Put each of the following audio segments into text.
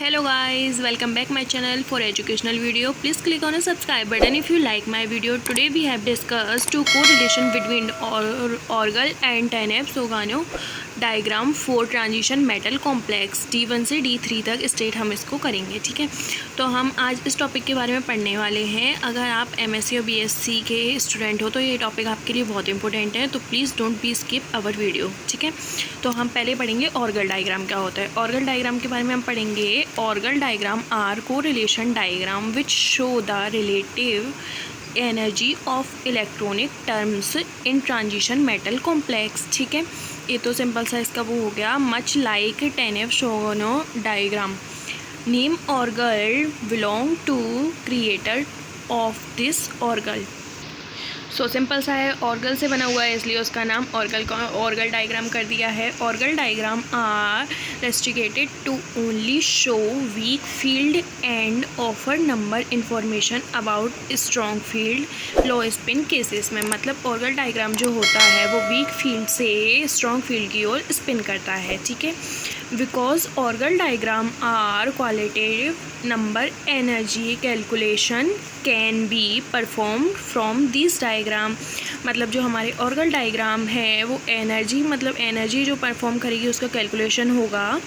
Hello guys, welcome back my channel for educational video. Please click on the subscribe button if you like my video. Today we have discussed two correlation between Orgel and TANF Sogano diagram for transition metal complex D1 से D3 तक state हम इसको करेंगे। ठीक है, तो हम आज इस टॉपिक के बारे में पढ़ने वाले हैं। अगर आप MSc और BSc के स्टूडेंट हो तो ये टॉपिक आपके लिए बहुत इंपॉर्टेंट है, तो please don't be skip our video. ठीक है, तो हम पहले पढ़ेंगे ऑर्गल डायग्राम क्या होता है। ऑर्गल डायग्राम के बारे में हम पढ़ेंगे। Orgel diagram are correlation diagram which show the relative energy of electronic terms in transition metal complex. ठीक है, ये तो सिंपल सा इसका वो हो गया। Much like TANF Sogano diagram, name Orgel belong to creator of this Orgel. So simple सा है, ऑर्गल से बना हुआ है इसलिए उसका नाम ऑर्गल डायग्राम कर दिया है। Orgel diagram are restricted to only show weak field and offer number information about strong field low spin cases में। मतलब ऑर्गल डायग्राम जो होता है वो वीक फील्ड से स्ट्रॉन्ग फील्ड की ओर स्पिन करता है। ठीक है, because Orgel diagram are qualitative number energy calculation can be perform from this diagram. मतलब जो हमारे ऑर्गल डायग्राम है वो एनर्जी जो परफॉर्म करेगी उसका कैलकुलेशन होगा।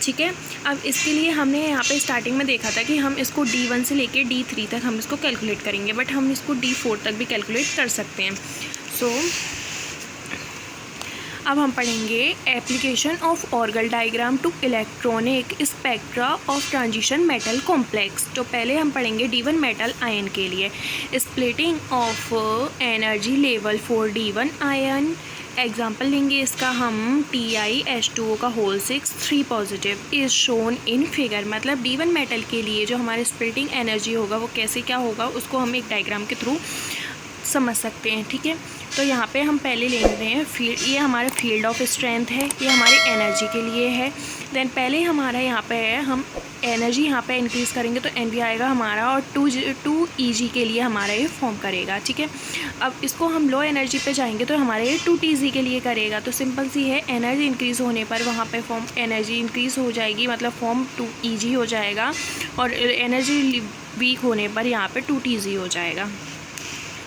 ठीक है, अब इसके लिए हमने यहाँ पे स्टार्टिंग में देखा था कि हम इसको D1 से लेके D3 तक हम इसको कैलकुलेट करेंगे, बट हम इसको D4 तक भी कैलकुलेट कर सकते हैं। सो अब हम पढ़ेंगे application of Orgel diagram to electronic spectra of transition metal complex. तो पहले हम पढ़ेंगे D1 मेटल आयन के लिए splitting of energy level for D1 ion. Example लेंगे इसका हम TiH2O का whole 6 3 positive is shown in figure. मतलब D1 मेटल के लिए जो हमारे स्प्लिटिंग एनर्जी होगा वो कैसे क्या होगा उसको हम एक डायग्राम के थ्रू समझ सकते हैं। ठीक है, तो यहाँ पे हम पहले ले रहे हैं फील्ड, ये हमारा फील्ड ऑफ स्ट्रेंथ है, ये हमारी एनर्जी के लिए है। देन पहले हमारा यहाँ पे है, हम एनर्जी यहाँ पे इंक्रीज़ करेंगे तो NV आएगा हमारा, और 2 EG के लिए हमारा ये फॉर्म करेगा। ठीक है, अब इसको हम लो एनर्जी पे जाएंगे तो हमारे ये 2 TG के लिए करेगा। तो सिंपल सी है, एनर्जी इंक्रीज़ होने पर वहाँ पे फॉर्म एनर्जी इंक्रीज़ हो जाएगी, मतलब फॉर्म 2 EG हो जाएगा, और एनर्जी वीक होने पर यहाँ पर 2 TG हो जाएगा।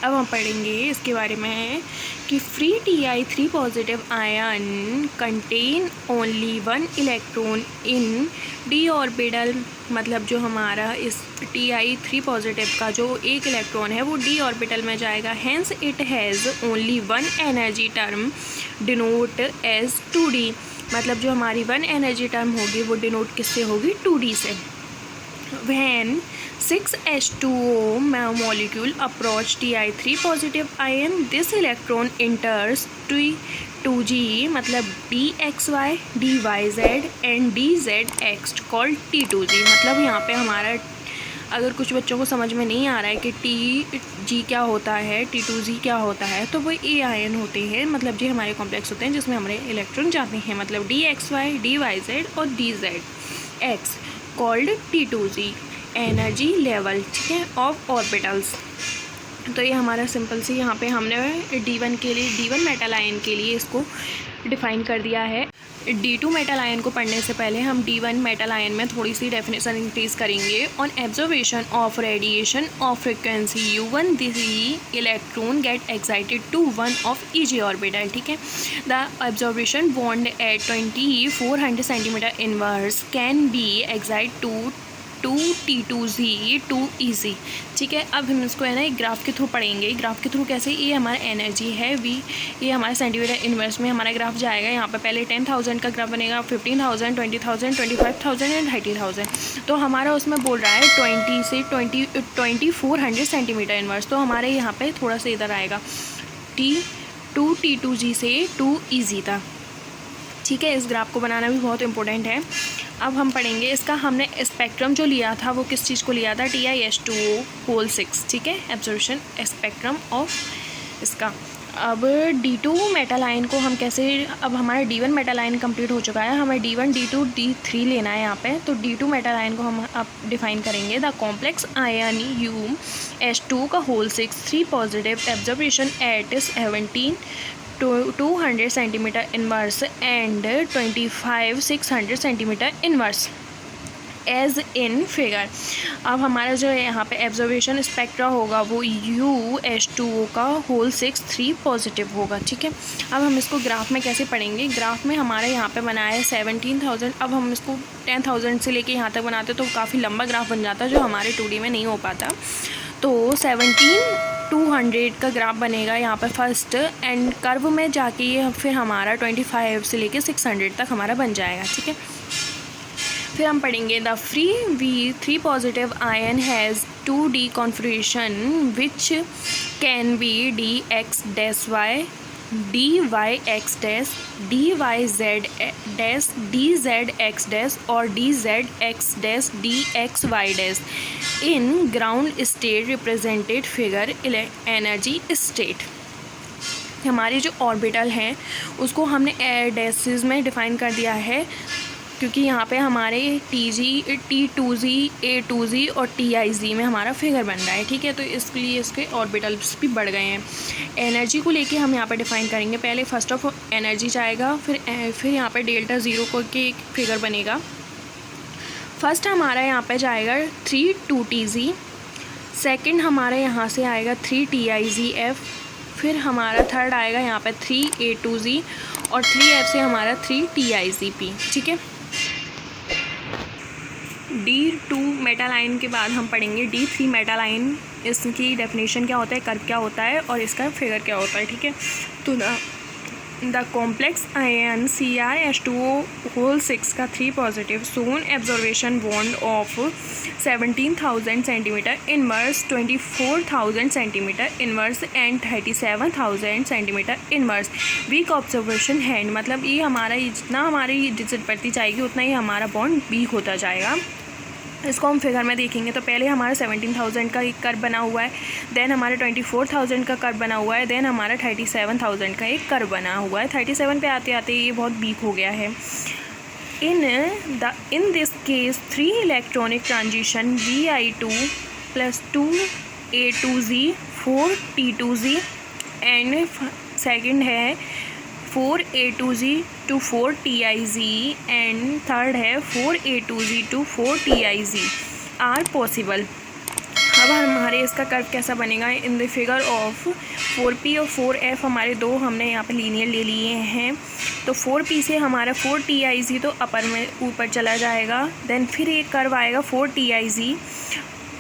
अब हम पढ़ेंगे इसके बारे में कि free Ti3 positive ion contain only 1 electron in D orbital. मतलब जो हमारा इस Ti3 पॉजिटिव का जो एक इलेक्ट्रॉन है वो D ऑर्बिटल में जाएगा। Hence it has only 1 energy term denote as 2D। मतलब जो हमारी 1 एनर्जी टर्म होगी वो डिनोट किससे होगी, 2D से। When 6H2O molecule approach Ti3 positive ion, this electron enters 2G मतलब dxy, dyz and dzx called T2G। मतलब यहाँ पे हमारा अगर कुछ बच्चों को समझ में नहीं आ रहा है कि Tg क्या होता है, T2G क्या होता है, तो वो A आयन होते हैं। मतलब ये हमारे कॉम्प्लेक्स होते हैं जिसमें हमारे इलेक्ट्रॉन जाते हैं। मतलब dxy, dyz और dzx called T2G energy level. ठीक है, ऑफ ऑर्बिटल्स। तो ये हमारा सिंपल सी यहाँ पे हमने D1 के लिए, D1 मेटल आयन के लिए इसको डिफ़ाइन कर दिया है। D2 मेटल आयन को पढ़ने से पहले हम D1 मेटल आयन में थोड़ी सी डेफिनेशन इंक्रीज करेंगे। On observation of radiation of frequency U1 the electron get excited to 1 of EG orbital. ठीक है, the observation bond at 2400 centimetre inverse can be excite to 2T2Z 2EZ। ठीक है, अब हम इसको है ना एक ग्राफ के थ्रू पढ़ेंगे। ग्राफ के थ्रू कैसे, ये हमारा एनर्जी है V, ये हमारे सेंटीमीटर इनवर्स में हमारा ग्राफ जाएगा। यहाँ पे पहले 10,000 का ग्राफ बनेगा, 15,000, 20,000, 25,000 एंड 30,000। तो हमारा उसमें बोल रहा है 20 से 2400 सेंटीमीटर इनवर्स। तो हमारे यहाँ पे थोड़ा सा इधर आएगा 2T2G से 2EZ तक। ठीक है, इस ग्राफ को बनाना भी बहुत इंपॉर्टेंट है। अब हम पढ़ेंगे इसका, हमने स्पेक्ट्रम जो लिया था वो किस चीज़ को लिया था, TiH2O होल 6। ठीक है, एब्जॉर्प्शन स्पेक्ट्रम ऑफ इसका। अब D2 मेटल आयन को हम कैसे, अब हमारा D1 मेटल आयन कंप्लीट हो चुका है, हमें D1, D2, D3 लेना है यहाँ पे। तो D2 मेटल आयन को हम अब डिफाइन करेंगे। द कॉम्प्लेक्स आयन UH2 का whole 6 3 positive absorption at 17 200 centimetre inverse and 25 600 centimetre inverse. As in figure. अब हमारा जो है यहाँ पे एब्जॉर्वेशन स्पेक्ट्रा होगा वो UH2O का होल 6 3 पॉजिटिव होगा, ठीक है। अब हम इसको ग्राफ में कैसे पढ़ेंगे, ग्राफ में हमारे यहाँ पे बनाया है 17,000। अब हम इसको 10,000 से लेके यहाँ तक बनाते तो काफ़ी लंबा ग्राफ बन जाता जो हमारे 2D में नहीं हो पाता। तो 17,200 का ग्राफ बनेगा यहाँ पर फर्स्ट, एंड कर्व में जाके ये फिर हमारा 25 से लेके 600 तक हमारा बन जाएगा, ठीक है। फिर हम पढ़ेंगे the free V3 positive ion has 2D configuration which can be dx dash y, dyx dash, dyz dash, dzx dash और dzx dash, dxy dash in ground state represented figure energy state. हमारे जो orbital हैं उसको हमने डैसेस में define कर दिया है, क्योंकि यहाँ पे हमारे TG, T2Z, A2Z और TIZ में हमारा फिगर बन रहा है, ठीक है। तो इसलिए इसके ऑर्बिटल्स भी बढ़ गए हैं। एनर्जी को लेके हम यहाँ पे डिफ़ाइन करेंगे। पहले फर्स्ट ऑफ एनर्जी जाएगा, फिर यहाँ पे डेल्टा ज़ीरो को के एक फिगर बनेगा। फर्स्ट हमारा यहाँ पे जाएगा 3 2TZ, सेकंड हमारा यहाँ से आएगा 3 TIZF, फिर हमारा थर्ड आएगा यहाँ पे 3 A2Z और 3F से हमारा 3 TIZP, ठीक है। D2 मेटल आयन के बाद हम पढ़ेंगे D3 मेटल आयन। इसकी डेफिनेशन क्या होता है, कर्व क्या होता है और इसका फिगर क्या होता है, ठीक है। तो the complex ion CrH2O whole 6 का 3 positive shown absorption band of 17,000 centimetre inverse, 24,000 centimetre inverse and 37,000 centimetre inverse weak observation hand. मतलब ये हमारा जितना हमारी डिजिट बढ़ती जाएगी उतना ही हमारा बॉन्ड वीक होता जाएगा। इसको हम फिगर में देखेंगे तो पहले हमारा 17,000 का एक कर्व बना हुआ है, देन हमारा 24,000 का कर्व बना हुआ है, देन हमारा 37,000 का एक कर्व बना हुआ है। 37 पे आते आते ये बहुत वीक हो गया है। In this case 3 electronic transition Vi2 + 2A2Z 4 T2Z and second है 4 A2Z to 4 TIZ and third है 4 A2Z to 4 TIZ are possible. अब हमारे इसका कर्व कैसा बनेगा, in the figure of 4P और 4F हमारे दो हमने यहाँ पे लीनियर ले लिए हैं। तो 4P से हमारा 4 TIZ तो अपर में ऊपर चला जाएगा, देन फिर एक कर्व आएगा 4 TIZ,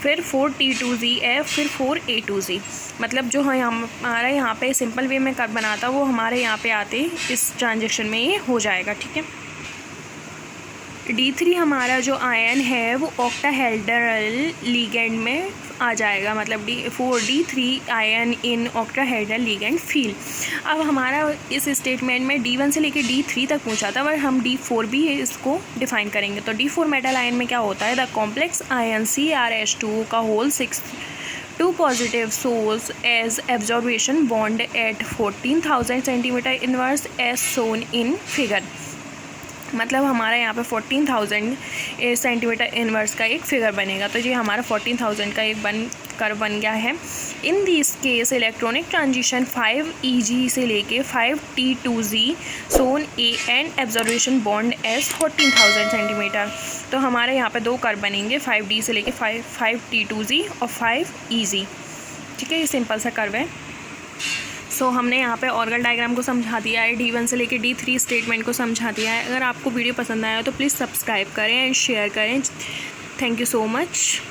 फिर 4 T2ZF, फिर 4 A2Z। मतलब जो है हमारा यहाँ पे सिंपल वे में कर्व बनाता वो हमारे यहाँ पे आते इस ट्रांजेक्शन में ये हो जाएगा, ठीक है। D3 हमारा जो आयन है वो ऑक्टाहेड्रल लिगेंड में आ जाएगा, मतलब D3 ion in octahedral ligand field. अब हमारा इस स्टेटमेंट में D1 से लेके D3 तक पूछा था, पर हम D4 भी इसको डिफाइन करेंगे। तो D4 मेटल आयन में क्या होता है, द कॉम्प्लेक्स आयन CrH2O का whole 6 2 positive source as absorption bond at 14,000 centimetre inverse as shown in figure. मतलब हमारा यहाँ पे 14,000 सेंटीमीटर इनवर्स का एक फिगर बनेगा। तो ये हमारा 14,000 का एक कर्व बन गया है। In this case electronic transition 5 EG से लेके 5 T2Z shown a and absorption band as 14,000 centimetre. तो हमारे यहाँ पे दो कर्व बनेंगे 5D से लेके 5 T2Z और 5 EG, ठीक है। ये सिंपल सा कर्व है। सो हमने यहाँ पे ऑर्गल डायग्राम को समझा दिया है, D1 से लेके D3 स्टेटमेंट को समझा दिया है। अगर आपको वीडियो पसंद आया तो प्लीज़ सब्सक्राइब करें एंड शेयर करें। Thank you so much.